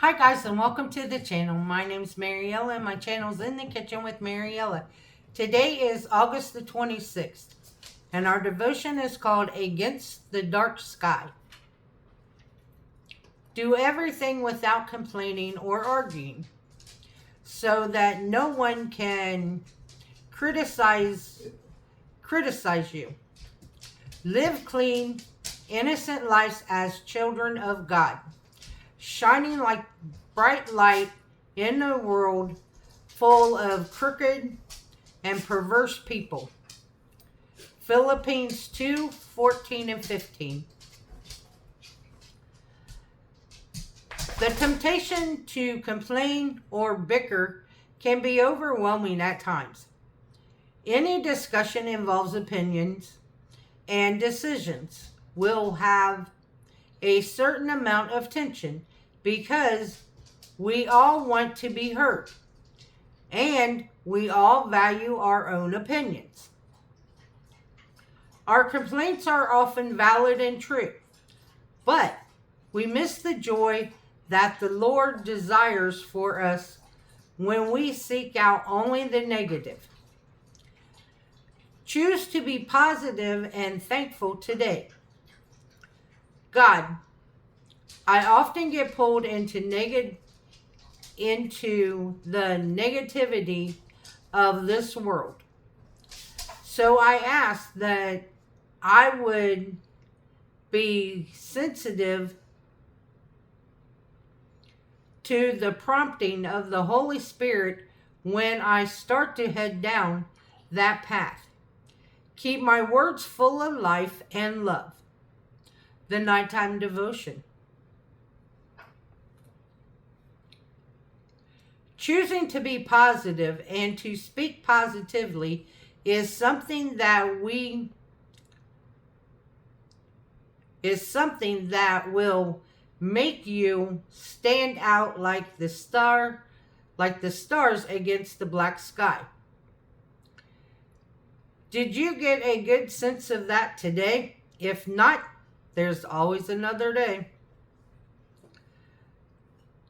Hi guys and welcome to the channel. My name's Mariella and my channel's In the Kitchen with Mariella. Today is August the 26th and our devotion is called Against the Dark Sky. Do everything without complaining or arguing so that no one can criticize you. Live clean, innocent lives as children of God, shining like bright light in a world full of crooked and perverse people. Philippians 2:14 and 15. The temptation to complain or bicker can be overwhelming at times. Any discussion involves opinions, and decisions will have a certain amount of tension because we all want to be heard and we all value our own opinions. Our complaints are often valid and true, but we miss the joy that the Lord desires for us when we seek out only the negative. Choose to be positive and thankful today. God, I often get pulled into the negativity of this world. So I ask that I would be sensitive to the prompting of the Holy Spirit when I start to head down that path. Keep my words full of life and love. The nighttime devotion. Choosing to be positive and to speak positively is something that will make you stand out like the stars against the black sky. Did you get a good sense of that today? If not, there's always another day.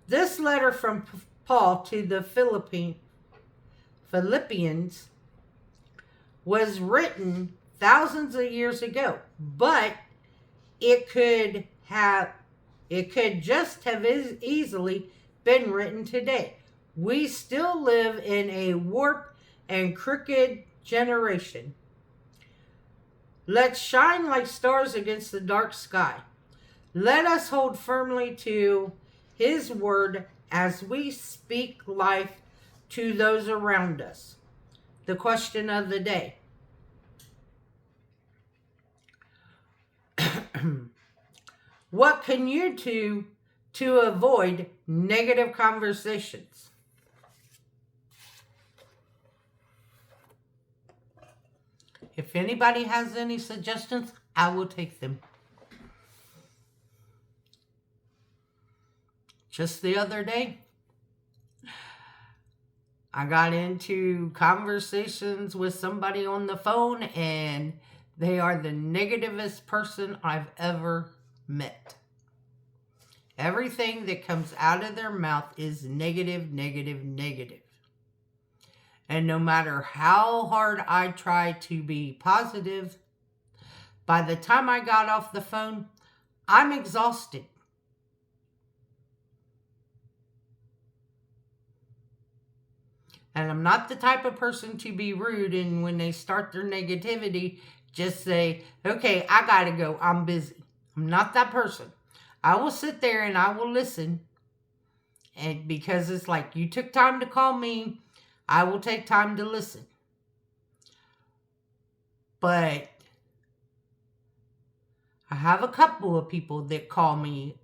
This letter from Paul to the Philippians was written thousands of years ago, but it could just have easily been written today. We still live in a warped and crooked generation. Let's shine like stars against the dark sky. Let us hold firmly to His word as we speak life to those around us. The question of the day. What can you do to avoid negative conversations? If anybody has any suggestions, I will take them. Just the other day, I got into conversations with somebody on the phone and they are the negativest person I've ever met. Everything that comes out of their mouth is negative, negative, negative. And no matter how hard I try to be positive, by the time I got off the phone, I'm exhausted. And I'm not the type of person to be rude and when they start their negativity, just say, okay, I gotta go, I'm busy. I'm not that person. I will sit there and I will listen. And because it's like, you took time to call me, I will take time to listen. But I have a couple of people that call me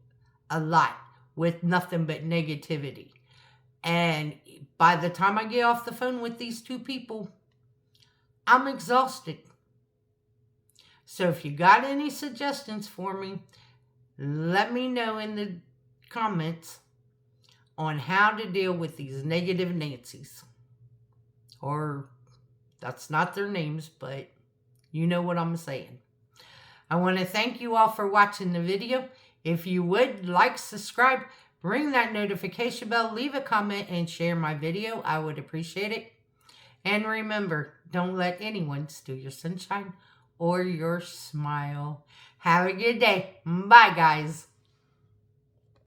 a lot with nothing but negativity. And by the time I get off the phone with these two people, I'm exhausted. So if you got any suggestions for me, let me know in the comments on how to deal with these negative Nancys. Or that's not their names, but you know what I'm saying. I want to thank you all for watching the video. If you would like, subscribe, ring that notification bell, leave a comment, and share my video. I would appreciate it. And remember, don't let anyone steal your sunshine or your smile. Have a good day. Bye, guys.